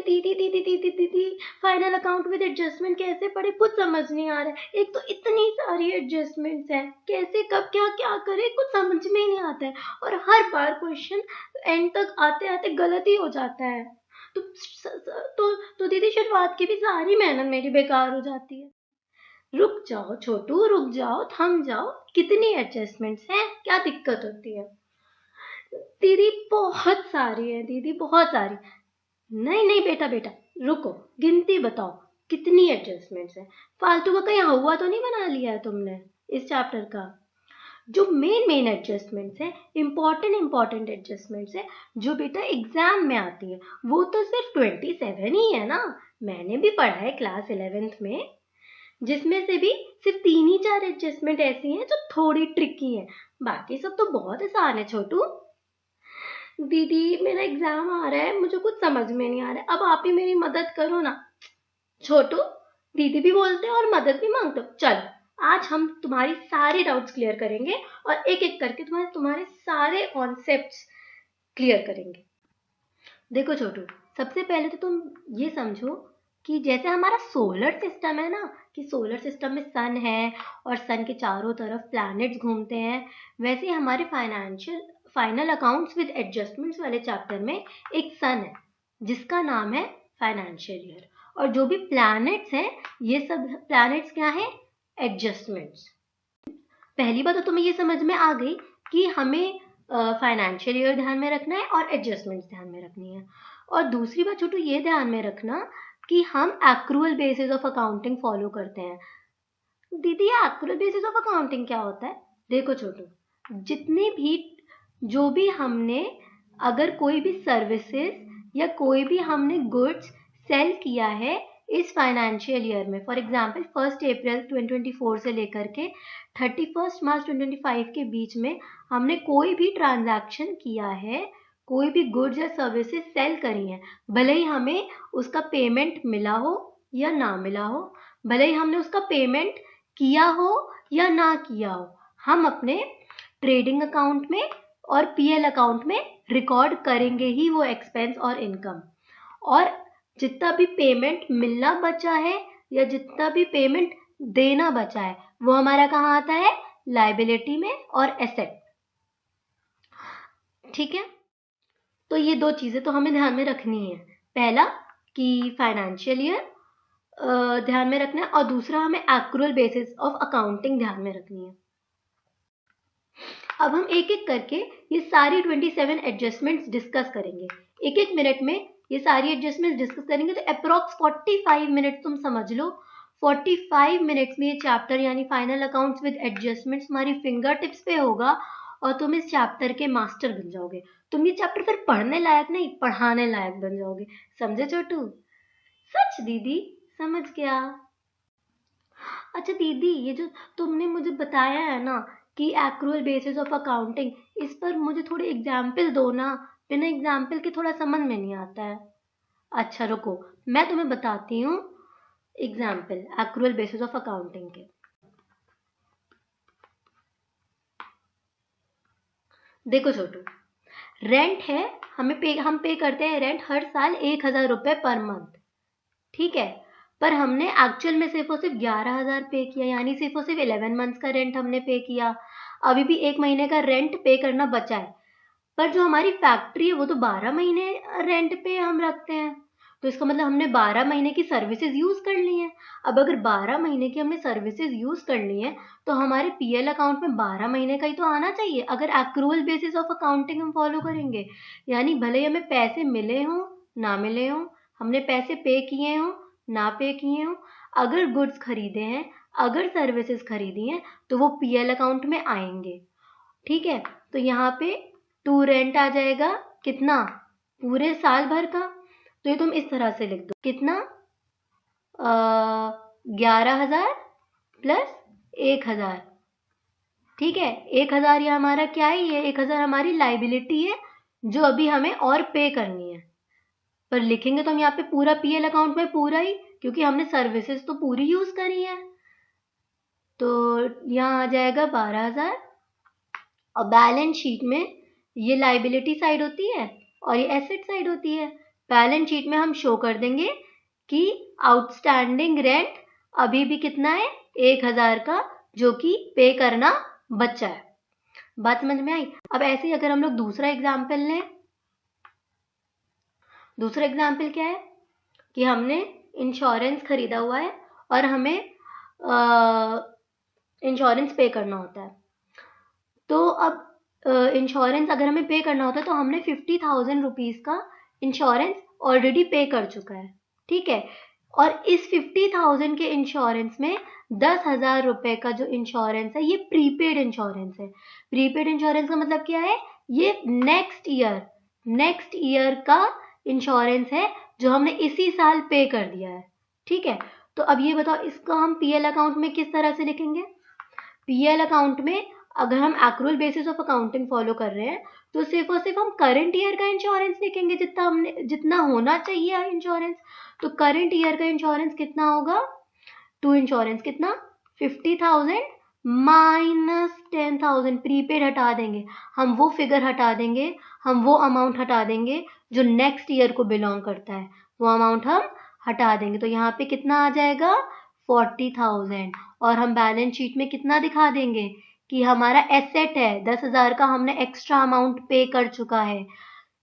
दीदी दीदी दीदी दीदी फाइनल अकाउंट विद एडजस्टमेंट कैसे पढ़े, कुछ समझ नहीं आ रहा है। एक तो इतनी सारी एडजस्टमेंट्स हैं, कैसे कब क्या क्या करे कुछ समझ में ही नहीं आता है, और हर बार क्वेश्चन एंड तक आते आते गलत ही हो जाता है। तो दीदी शुरुआत की भी सारी मेहनत मेरी बेकार हो जाती है। रुक जाओ छोटू, रुक जाओ, थम जाओ, कितनी एडजस्टमेंट्स हैं, क्या दिक्कत होती है? दीदी बहुत सारी है, दीदी बहुत सारी। नहीं नहीं बेटा बेटा रुको, गिनती बताओ कितनी एडजस्टमेंट्स है। फालतू का कहीं हुआ तो नहीं बना लिया है तुमने इस चैप्टर का? जो मेन एडजस्टमेंट्स है, इंपॉर्टेंट एडजस्टमेंट्स है, जो बेटा एग्जाम में आती है, वो तो सिर्फ 27 ही है ना। मैंने भी पढ़ा है क्लास 11th में, जिसमें से भी सिर्फ 3 ही 4 एडजस्टमेंट ऐसी हैं जो थोड़ी ट्रिकी हैं, बाकी सब तो बहुत आसान है छोटू। दीदी मेरा एग्जाम आ रहा है, मुझे कुछ समझ में नहीं आ रहा है, अब आप ही मेरी मदद करो ना। छोटू दीदी भी बोलते हो और मदद भी मांगते हो, चल आज हम तुम्हारी सारी डाउट्स क्लियर करेंगे और एक एक करके तुम्हारे सारे कॉन्सेप्ट्स क्लियर करेंगे। देखो छोटू, सबसे पहले तो तुम ये समझो कि जैसे हमारा सोलर सिस्टम है ना, कि सोलर सिस्टम में सन है और सन के चारों तरफ प्लैनेट्स घूमते हैं, वैसे ही हमारे फाइनल अकाउंट्स विद एडजस्टमेंट्स वाले चैप्टर में एक सन है जिसका नाम है फाइनेंशियल ईयर, और जो भी प्लैनेट्स हैं ये सब प्लैनेट्स क्या है, एडजस्टमेंट्स। पहली बात तो तुम्हें ये समझ में आ गई कि हमें फाइनेंशियल ईयर ध्यान में रखना है और एडजस्टमेंट्स ध्यान में रखनी है। और दूसरी बात छोटू ये ध्यान में रखना कि हम accrual basis of accounting follow करते हैं। दीदी एक्रूअल बेसिस ऑफ अकाउंटिंग क्या होता है? देखो छोटू, जितने भी जो भी हमने अगर कोई भी सर्विसेज या कोई भी हमने गुड्स सेल किया है इस फाइनेंशियल ईयर में, फॉर एग्जांपल 1 अप्रैल 2024 से लेकर के 31 मार्च 2025 के बीच में हमने कोई भी ट्रांजैक्शन किया है, कोई भी गुड्स या सर्विसेज सेल करी हैं, भले ही हमें उसका पेमेंट मिला हो या ना मिला हो, भले ही हमने उसका पेमेंट किया हो या ना किया हो, हम अपने ट्रेडिंग अकाउंट में और पीएल अकाउंट में रिकॉर्ड करेंगे ही वो एक्सपेंस और इनकम। और जितना भी पेमेंट मिलना बचा है या जितना भी पेमेंट देना बचा है वो हमारा कहाँ आता है, लायबिलिटी में और एसेट। ठीक है, तो ये दो चीजें तो हमें ध्यान में रखनी है, पहला कि फाइनेंशियल ईयर ध्यान में रखना है और दूसरा हमें एक्रूअल बेसिस ऑफ अकाउंटिंग ध्यान में रखनी है। अब हम एक एक करके ये सारी 27 एडजस्टमेंट्स डिस्कस करेंगे, एक एक मिनट में ये सारी एडजस्टमेंट्स डिस्कस करेंगे, तो अप्रॉक्स 45 मिनट तुम समझ लो। 45 मिनट्स में ये चैप्टर यानी फाइनल अकाउंट्स विद एडजस्टमेंट्स हमारी फिंगर टिप्स पे होगा और तुम इस चैप्टर के मास्टर बन जाओगे। तुम ये चैप्टर फिर पढ़ने लायक नहीं, पढ़ाने लायक बन जाओगे, समझे छोटू? सच दीदी, समझ गया। अच्छा दीदी, ये जो तुमने मुझे बताया है ना कि एक्रूअल बेसिस ऑफ अकाउंटिंग, इस पर मुझे थोड़ी एग्जाम्पल दो ना, बिना एग्जाम्पल के थोड़ा समझ में नहीं आता है। अच्छा रुको, मैं तुम्हें बताती हूँ example accrual basis of accounting के। देखो छोटू, रेंट है, हम पे करते हैं रेंट हर साल 1000 रुपये पर मंथ, ठीक है, पर हमने एक्चुअल में सिर्फ और सिर्फ 11,000 पे किया, यानी सिर्फ और सिर्फ 11 मंथ्स का रेंट हमने पे किया, अभी भी 1 महीने का रेंट पे करना बचा है। पर जो हमारी फैक्ट्री है वो तो 12 महीने रेंट पे हम रखते हैं, तो इसका मतलब हमने 12 महीने की सर्विसेज यूज कर ली हैं। अब अगर 12 महीने की हमने सर्विसेज यूज कर ली हैं तो हमारे पीएल अकाउंट में 12 महीने का ही तो आना चाहिए, अगर एक्रूअल बेसिस ऑफ अकाउंटिंग हम फॉलो करेंगे। यानी भले ही हमें पैसे मिले हों ना मिले हों, हमने पैसे पे किए हों ना पे किए हों, अगर गुड्स खरीदे हैं, अगर सर्विसेज खरीदी हैं तो वो पीएल अकाउंट में आएंगे। ठीक है, तो यहाँ पे टू रेंट आ जाएगा कितना, पूरे साल भर का, तो ये तुम इस तरह से लिख दो, कितना 11,000 प्लस 1,000। ठीक है, 1,000 ये हमारा क्या है, ये 1,000 हमारी लाइबिलिटी है जो अभी हमें और पे करनी है, पर लिखेंगे तो हम यहाँ पे पूरा पीएल अकाउंट में पूरा ही, क्योंकि हमने सर्विसेज तो पूरी यूज करी है। तो यहाँ आ जाएगा 12,000, और बैलेंस शीट में ये लाइबिलिटी साइड होती है और ये एसेट साइड होती है, बैलेंस शीट में हम शो कर देंगे कि आउटस्टैंडिंग रेंट अभी भी कितना है, 1000 का, जो कि पे करना बचा है। बात समझ में आई? अब ऐसे ही अगर हम लोग दूसरा एग्जाम्पल लें, दूसरा एग्जाम्पल क्या है कि हमने इंश्योरेंस खरीदा हुआ है और हमें इंश्योरेंस पे करना होता है। तो अब इंश्योरेंस अगर हमें पे करना होता है तो हमने 50,000 रुपीज़ का इंश्योरेंस ऑलरेडी पे कर चुका है, ठीक है। और इस 50,000 के इंश्योरेंस में 10,000 रुपए का जो इंश्योरेंस है ये प्रीपेड इंश्योरेंस है। प्रीपेड इंश्योरेंस का मतलब क्या है, ये नेक्स्ट ईयर का इंश्योरेंस है जो हमने इसी साल पे कर दिया है, ठीक है। तो अब ये बताओ, इसको हम पीएल अकाउंट में किस तरह से लिखेंगे? पीएल अकाउंट में अगर हम accrual basis of accounting follow कर रहे हैं तो सिर्फ और सिर्फ हम करंट ईयर का इंश्योरेंस लिखेंगे, जितना होना चाहिए इंश्योरेंस। तो करंट ईयर का इंश्योरेंस कितना होगा, टू इंश्योरेंस कितना, 50,000 माइनस 10,000 प्रीपेड हटा देंगे, हम वो फिगर हटा देंगे, हम वो अमाउंट हटा देंगे जो नेक्स्ट ईयर को बिलोंग करता है, वो अमाउंट हम हटा देंगे। तो यहाँ पे कितना आ जाएगा, 40,000। और हम बैलेंस शीट में कितना दिखा देंगे कि हमारा एसेट है 10,000 का, हमने एक्स्ट्रा अमाउंट पे कर चुका है।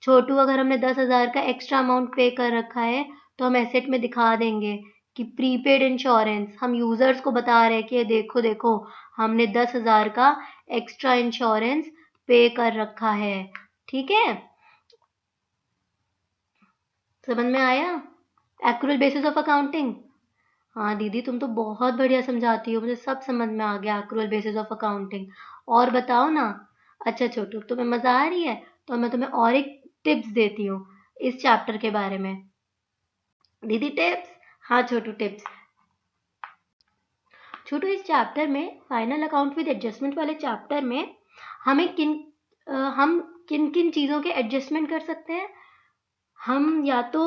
छोटू, अगर हमने 10,000 का एक्स्ट्रा अमाउंट पे कर रखा है तो हम एसेट में दिखा देंगे कि प्रीपेड इंश्योरेंस, हम यूजर्स को बता रहे हैं कि देखो देखो हमने 10,000 का एक्स्ट्रा इंश्योरेंस पे कर रखा है, ठीक है। समझ में आया एक्रूअल बेसिस ऑफ अकाउंटिंग? हाँ दीदी, तुम तो बहुत बढ़िया समझाती हो, मुझे सब समझ में आ गया एक्रूअल बेसिस ऑफ अकाउंटिंग। और बताओ ना। अच्छा छोटू, तुम्हें मजा आ रही है तो मैं तुम्हें और एक टिप्स देती हूँ इस चैप्टर के बारे में। दीदी टिप्स? हाँ छोटू टिप्स। छोटू, इस चैप्टर में फाइनल अकाउंट विद एडजस्टमेंट वाले चैप्टर में हमें हम किन किन चीज़ों के एडजस्टमेंट कर सकते हैं? हम या तो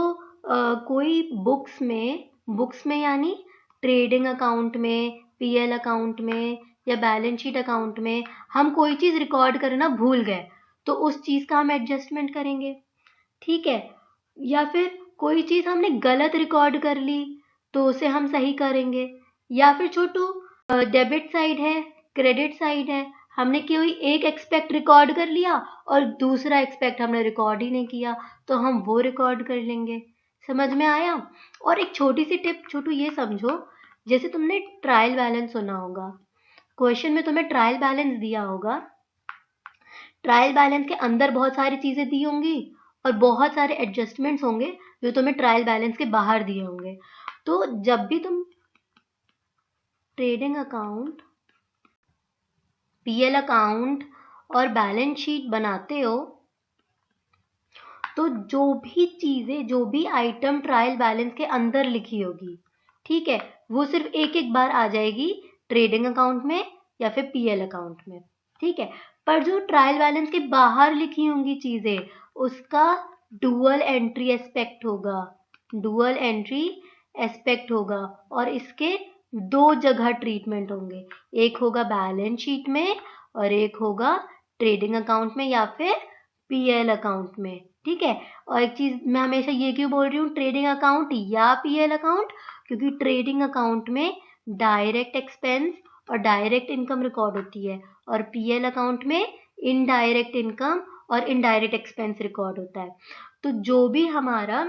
कोई बुक्स में यानी ट्रेडिंग अकाउंट में, पीएल अकाउंट में या बैलेंस शीट अकाउंट में हम कोई चीज़ रिकॉर्ड करना भूल गए तो उस चीज़ का हम एडजस्टमेंट करेंगे, ठीक है। या फिर कोई चीज़ हमने गलत रिकॉर्ड कर ली तो उसे हम सही करेंगे। या फिर छोटू, डेबिट साइड है, क्रेडिट साइड है, हमने कोई एक एक्सपेक्ट रिकॉर्ड कर लिया और दूसरा एक्सपेक्ट हमने रिकॉर्ड ही नहीं किया तो हम वो रिकॉर्ड कर लेंगे। समझ में आया? और एक छोटी सी टिप छोटू, ये समझो, जैसे तुमने ट्रायल बैलेंस सुना होगा, क्वेश्चन में तुम्हें ट्रायल बैलेंस दिया होगा, ट्रायल बैलेंस के अंदर बहुत सारी चीज़ें दी होंगी और बहुत सारे एडजस्टमेंट्स होंगे जो तुम्हें ट्रायल बैलेंस के बाहर दिए होंगे। तो जब भी तुम ट्रेडिंग अकाउंट, पीएल अकाउंट और बैलेंस शीट बनाते हो तो जो भी आइटम ट्रायल बैलेंस के अंदर लिखी होगी, ठीक है, वो सिर्फ एक एक बार आ जाएगी ट्रेडिंग अकाउंट में या फिर पीएल अकाउंट में, ठीक है। पर जो ट्रायल बैलेंस के बाहर लिखी होंगी चीजें, उसका डुअल एंट्री एस्पेक्ट होगा और इसके दो जगह ट्रीटमेंट होंगे, एक होगा बैलेंस शीट में और एक होगा ट्रेडिंग अकाउंट में या फिर पीएल अकाउंट में, ठीक है। और एक चीज मैं हमेशा ये क्यों बोल रही हूँ ट्रेडिंग अकाउंट या पीएल अकाउंट, क्योंकि ट्रेडिंग अकाउंट में डायरेक्ट एक्सपेंस और डायरेक्ट इनकम रिकॉर्ड होती है और पीएल अकाउंट में इनडायरेक्ट इनकम और इनडायरेक्ट एक्सपेंस रिकॉर्ड होता है। तो जो भी हमारा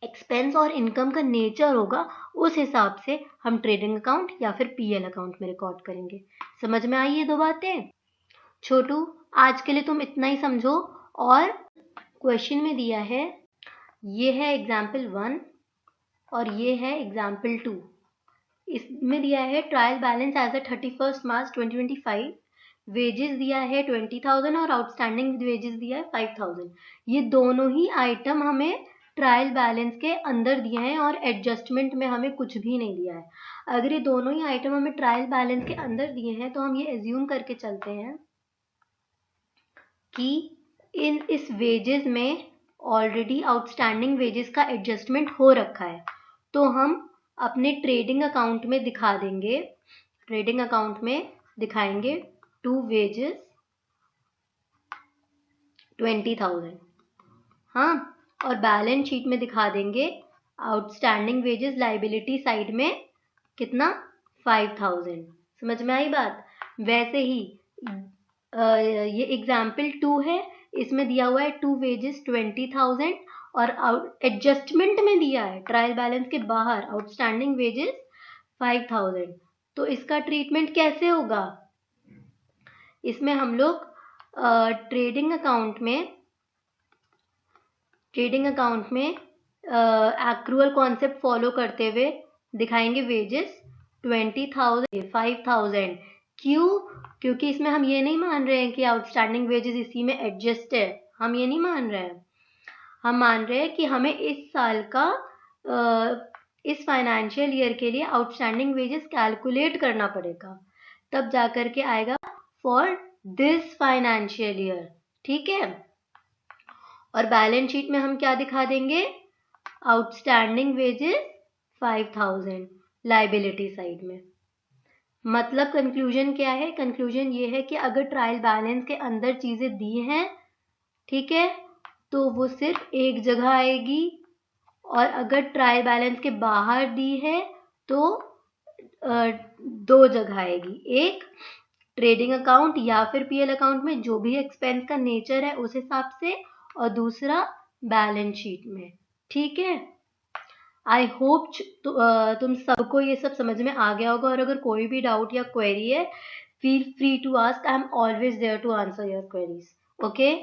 एक्सपेंस और इनकम का नेचर होगा उस हिसाब से हम ट्रेडिंग अकाउंट या फिर पीएल अकाउंट में रिकॉर्ड करेंगे। समझ में आई ये दो बातें? छोटू, आज के लिए तुम इतना ही समझो। और क्वेश्चन में दिया है, ये है एग्जाम्पल 1 और ये है एग्जाम्पल 2। इसमें दिया है trial balance as a 31 March 2025, wages दिया है 20,000 और आउटस्टैंडिंग वेजेस दिया है 5,000। ये दोनों ही आइटम हमें ट्रायल बैलेंस के अंदर दिए हैं और एडजस्टमेंट में हमें कुछ भी नहीं दिया है। अगर ये दोनों ही आइटम हमें ट्रायल बैलेंस के अंदर दिए हैं तो हम ये एज्यूम करके चलते हैं कि इस वेजेस में ऑलरेडी आउटस्टैंडिंग वेजेस का एडजस्टमेंट हो रखा है, तो हम अपने ट्रेडिंग अकाउंट में दिखा देंगे, ट्रेडिंग अकाउंट में दिखाएंगे टू वेजेस 20,000, हाँ। और बैलेंस शीट में दिखा देंगे आउटस्टैंडिंग वेजेस लाइबिलिटी साइड में कितना 5000। समझ में आई बात। वैसे ही ये एग्जाम्पल 2 है, इसमें दिया हुआ है 2 वेजेस 20,000 और एडजस्टमेंट में दिया है ट्रायल बैलेंस के बाहर आउटस्टैंडिंग वेजेस 5000। तो इसका ट्रीटमेंट कैसे होगा? इसमें हम लोग ट्रेडिंग अकाउंट में एक्रूअल कॉन्सेप्ट फॉलो करते हुए दिखाएंगे वेजेस 20,000 5,000। क्यों? क्योंकि इसमें हम ये नहीं मान रहे हैं कि आउटस्टैंडिंग वेजेस इसी में एडजस्ट है, हम ये नहीं मान रहे हैं। हम मान रहे हैं कि हमें इस साल का इस फाइनेंशियल ईयर के लिए आउटस्टैंडिंग वेजेस कैलकुलेट करना पड़ेगा, तब जाकर के आएगा फॉर दिस फाइनेंशियल ईयर। ठीक है। और बैलेंस शीट में हम क्या दिखा देंगे? आउटस्टैंडिंग वेजेस 5000 लाइबिलिटी साइड में। मतलब कंक्लूजन क्या है? कंक्लूजन ये है कि अगर ट्रायल बैलेंस के अंदर चीजें दी हैं, ठीक है, तो वो सिर्फ एक जगह आएगी, और अगर ट्रायल बैलेंस के बाहर दी है तो 2 जगह आएगी। एक ट्रेडिंग अकाउंट या फिर पीएल अकाउंट में जो भी एक्सपेंस का नेचर है उस हिसाब से, और दूसरा बैलेंस शीट में। ठीक है। आई होप तुम सबको ये सब समझ में आ गया होगा, और अगर कोई भी डाउट या क्वेरी है, feel free to ask. I am always there to answer your queries. Okay.